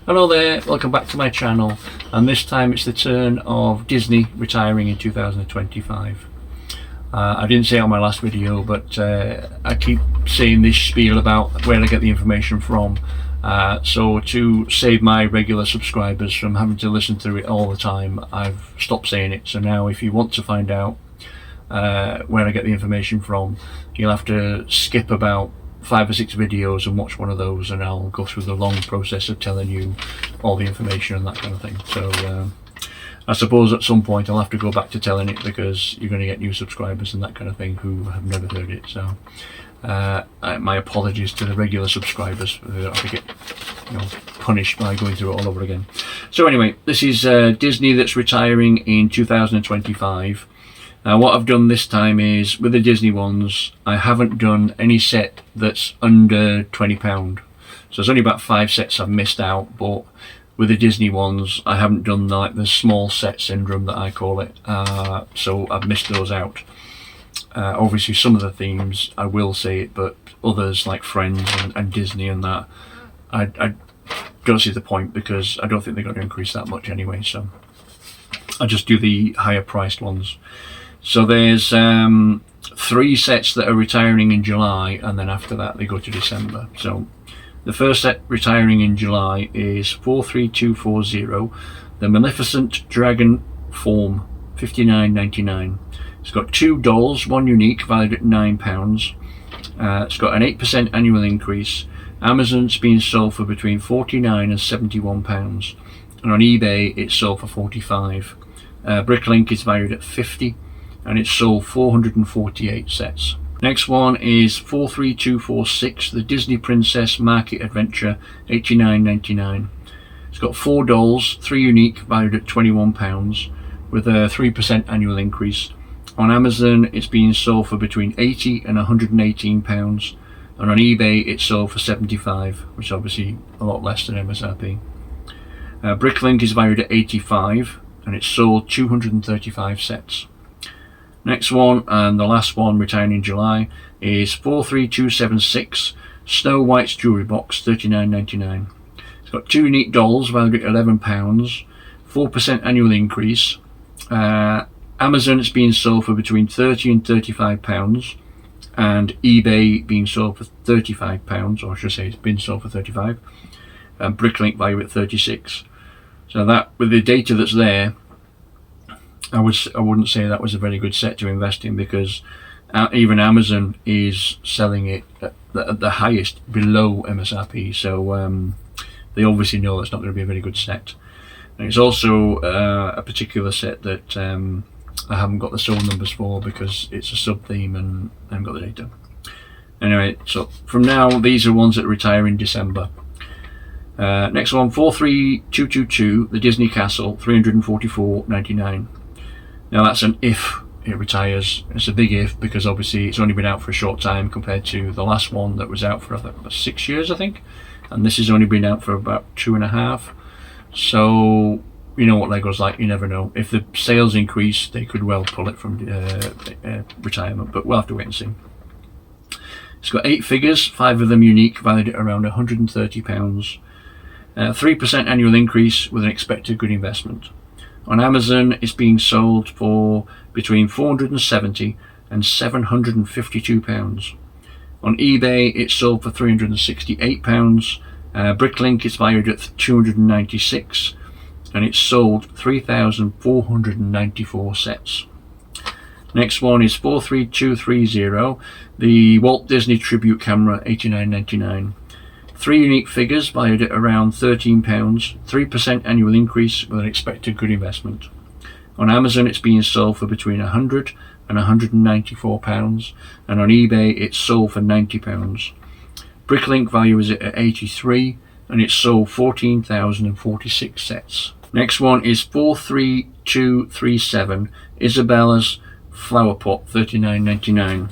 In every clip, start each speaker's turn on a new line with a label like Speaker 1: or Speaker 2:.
Speaker 1: Hello there, welcome back to my channel, and this time it's the turn of Disney retiring in 2025. I didn't say it on my last video, but I keep saying this spiel about where I get the information from, so to save my regular subscribers from having to listen to it all the time, I've stopped saying it. So now if you want to find out where I get the information from, you'll have to skip about 5 or 6 videos and watch one of those, and I'll go through the long process of telling you all the information and that kind of thing. So I suppose at some point I'll have to go back to telling it, because you're going to get new subscribers and that kind of thing who have never heard it. So my apologies to the regular subscribers. They don't have to get punished by going through it all over again. So anyway, this is Disney that's retiring in 2025. What I've done this time is, with the Disney ones, I haven't done any set that's under £20. So there's only about 5 sets I've missed out, but with the Disney ones, I haven't done like the small set syndrome that I call it. So I've missed those out. Obviously some of the themes I will say it, but others like Friends and Disney and that, I don't see the point, because I don't think they're going to increase that much anyway. So I just do the higher priced ones. So there's 3 sets that are retiring in July, and then after that they go to December. So the first set retiring in July is 43240, the Maleficent Dragon Form, $59.99. It's got 2 dolls, 1 unique, valued at £9. It's got an 8% annual increase. Amazon's been sold for between £49 and £71, and on eBay it's sold for £45. Bricklink is valued at £50, and it's sold 448 sets. Next one is 43246, the Disney Princess Market Adventure, $89.99. It's got 4 dolls, 3 unique, valued at £21, with a 3% annual increase. On Amazon it's being sold for between £80 and £118, and on eBay it's sold for £75, which is obviously a lot less than MSRP. Bricklink is valued at £85, and it's sold 235 sets. Next one, and the last one retiring in July, is 43276, Snow White's Jewelry Box, $39.99. It's got 2 unique dolls valued at £11, 4% annual increase. Amazon it's being sold for between £30 and £35, and eBay being sold for £35, or I should say it's been sold for £35, and Bricklink value at £36. So that, with the data that's there, I wouldn't say that was a very good set to invest in, because even Amazon is selling it at the highest below MSRP. So they obviously know that's not going to be a very good set. And it's also a particular set that I haven't got the sold numbers for, because it's a sub theme and I haven't got the data. Anyway, so from now these are ones that retire in December. Next one, 43222, the Disney Castle, $344.99. Now that's an if it retires. It's a big if, because obviously it's only been out for a short time compared to the last one that was out for about 6 years, I think, and this has only been out for about 2.5. So you know what Lego's like, you never know. If the sales increase, they could well pull it from retirement, but we'll have to wait and see. It's got 8 figures, 5 of them unique, valued at around £130. 3% annual increase with an expected good investment. On Amazon it's being sold for between £470 and £752. On eBay it's sold for £368. Bricklink is valued at $296, and it's sold 3,494 sets. Next one is 43230, the Walt Disney Tribute Camera, $89.99. 3 unique figures valued at around £13, 3% annual increase with an expected good investment. On Amazon it's being sold for between £100 and £194, and on eBay it's sold for £90. Bricklink value is at 83, and it's sold 14,046 sets. Next one is 43237, Isabella's Flower Pot, $39.99.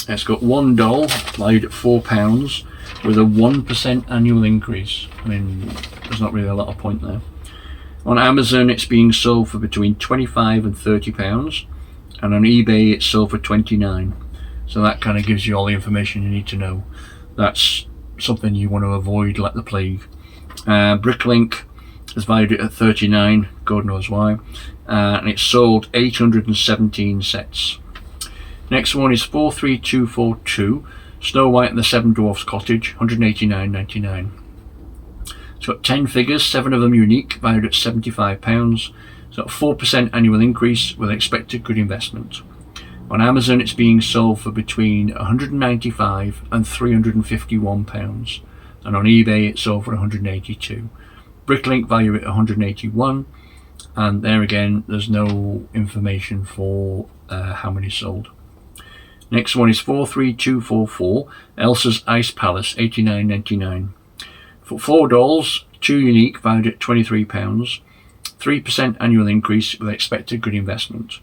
Speaker 1: It's got 1 doll valued at £4, with a 1% annual increase. I mean, there's not really a lot of point there. On Amazon it's being sold for between £25 and £30, and on eBay it's sold for £29. So that kind of gives you all the information you need to know. That's something you want to avoid like the plague. Bricklink is valued at 39, God knows why, and it's sold 817 sets. Next one is 43242, Snow White and the Seven Dwarfs Cottage, 189.99. It's got 10 figures, 7 of them unique, valued at £75. It's got a 4% annual increase with expected good investment. On Amazon it's being sold for between £195 and £351, and on eBay it's sold for £182. Bricklink value at £181, and there again there's no information for how many sold. Next one is 43244, Elsa's Ice Palace, £89.99. For 4 dolls, 2 unique, valued at £23, 3% annual increase with expected good investment.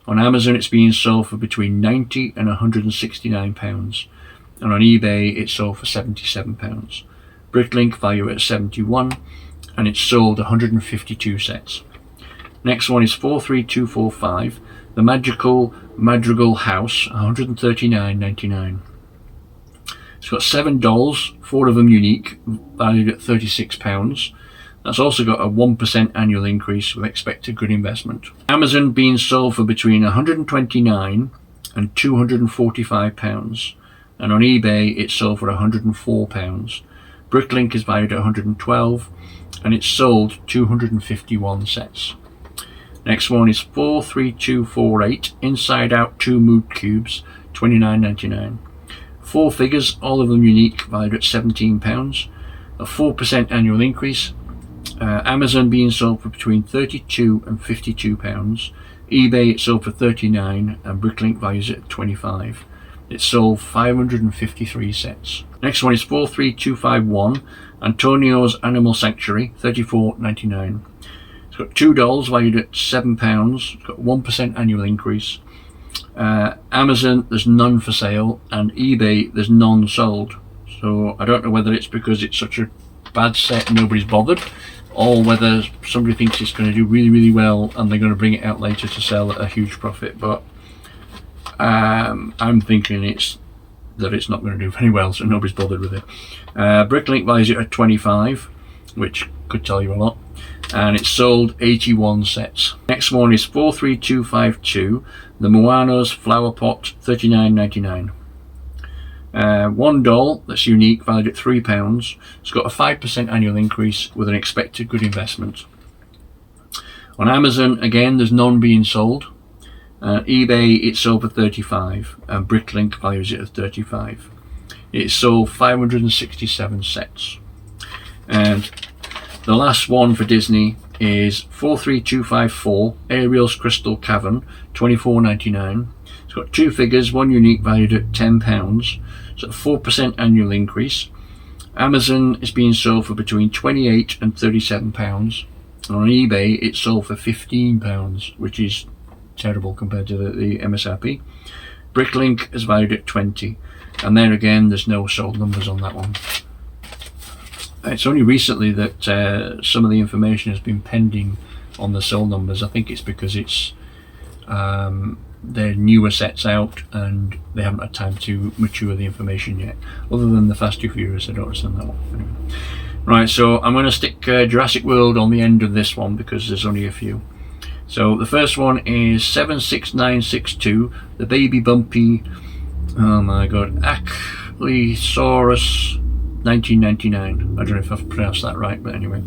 Speaker 1: On Amazon it's being sold for between £90 and £169, and on eBay it's sold for £77. Bricklink value at 71, and it's sold 152 sets. Next one is 43245, the Magical Madrigal House, £139.99. It's got 7 dolls, 4 of them unique, valued at £36. That's also got a 1% annual increase with expected good investment. Amazon being sold for between £129 and £245, and on eBay it's sold for £104. Bricklink is valued at £112, and it's sold 251 sets. Next one is 43248, Inside Out 2 Mood Cubes, £29.99. 4 figures, all of them unique, valued at £17, a 4% annual increase. Amazon being sold for between £32 and £52. eBay it's sold for £39, and Bricklink values it at £25. It sold 553 sets. Next one is 43251, Antonio's Animal Sanctuary, £34.99. It's got 2 dolls valued at £7. It's got 1% annual increase. Amazon there's none for sale, and eBay there's none sold. So I don't know whether it's because it's such a bad set and nobody's bothered, or whether somebody thinks it's going to do really, really well and they're going to bring it out later to sell at a huge profit. But I'm thinking that it's not going to do very well, so nobody's bothered with it. Bricklink values it at 25, which could tell you a lot, and it's sold 81 sets. Next one is 43252, the Moano's Flower Pot, £39.99. 1 doll that's unique, valued at £3. It's got a 5% annual increase with an expected good investment. On Amazon again there's none being sold. eBay it's sold for £35, and Bricklink values it at £35. It's sold 567 sets. And the last one for Disney is 43254, Ariel's Crystal Cavern, £24.99. It's got 2 figures, 1 unique, valued at £10. It's a 4% annual increase. Amazon is being sold for between £28 and £37. And on eBay it's sold for £15, which is terrible compared to the MSRP. Bricklink is valued at 20, and there again there's no sold numbers on that one. It's only recently that some of the information has been pending on the sold numbers. I think it's because it's their newer sets out and they haven't had time to mature the information yet. Other than the Fast 2 Furious, I don't understand that one. Anyway. Right, so I'm going to stick Jurassic World on the end of this one because there's only a few. So the first one is 76962, the Baby Bumpy, oh my god, Achillosaurus, 1999. I don't know if I've pronounced that right, but anyway.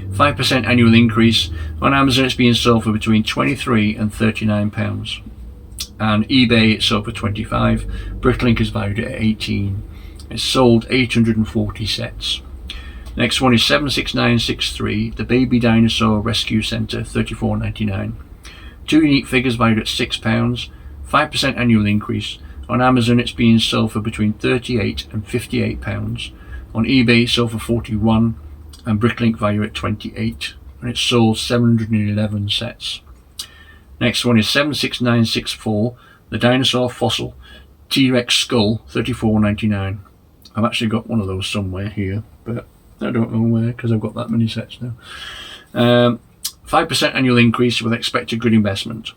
Speaker 1: 5% annual increase. On Amazon it's being sold for between £23 and £39. And eBay it's sold for £25. Bricklink is valued at 18. It's sold 840 sets. Next one is 76963, the Baby Dinosaur Rescue Centre, £34.99. 2 unique figures valued at £6, 5% annual increase. On Amazon it's being sold for between £38 and £58. On eBay it's sold for £41, and Bricklink value at £28, and it's sold 711 sets. Next one is 76964, the Dinosaur Fossil T-Rex Skull, £34.99. I've actually got one of those somewhere here, but I don't know where because I've got that many sets now. 5% annual increase with expected good investment.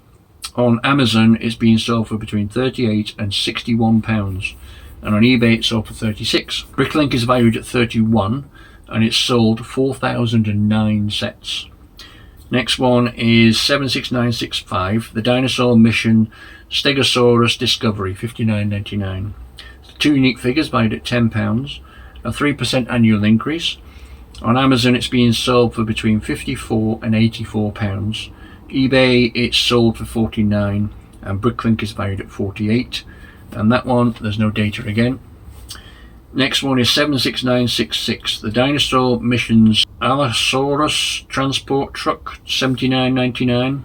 Speaker 1: On Amazon it's being sold for between £38 and £61, and on eBay it's sold for £36. Bricklink is valued at £31, and it's sold 4,009 sets. Next one is 76965, the Dinosaur Mission Stegosaurus Discovery, £59.99. 2 unique figures valued at £10, a 3% annual increase. On Amazon it's being sold for between £54 and £84. eBay it's sold for £49, and Bricklink is valued at £48. And that one, there's no data again. Next one is 76966, the Dinosaur Missions Allosaurus Transport Truck, $79.99.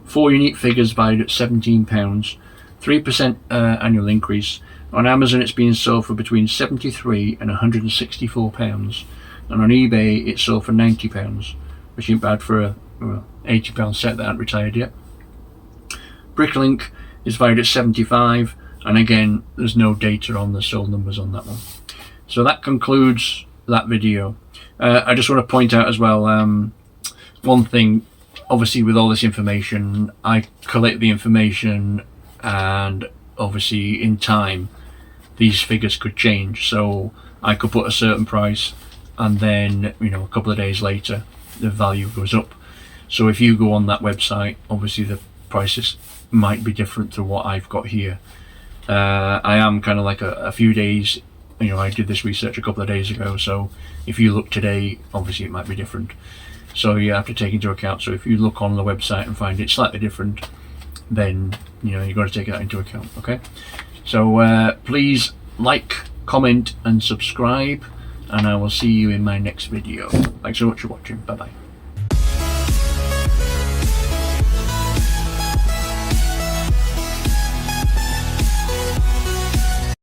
Speaker 1: 4 unique figures valued at £17, 3% annual increase. On Amazon it's being sold for between £73 and £164, and on eBay it's sold for £90, which ain't bad for a £80 set that ain't retired yet. Bricklink is valued at £75, and again there's no data on the sold numbers on that one. So that concludes that video. I just want to point out as well, one thing, obviously with all this information, I collect the information, and obviously in time these figures could change. So I could put a certain price, and then a couple of days later the value goes up. So if you go on that website, obviously the prices might be different to what I've got here. I am kind of like a few days, I did this research a couple of days ago, so if you look today, obviously it might be different. So you have to take into account. So if you look on the website and find it slightly different, then you've got to take that into account. Okay, so please like, comment and subscribe, and I will see you in my next video. Thanks so much for watching. Bye bye.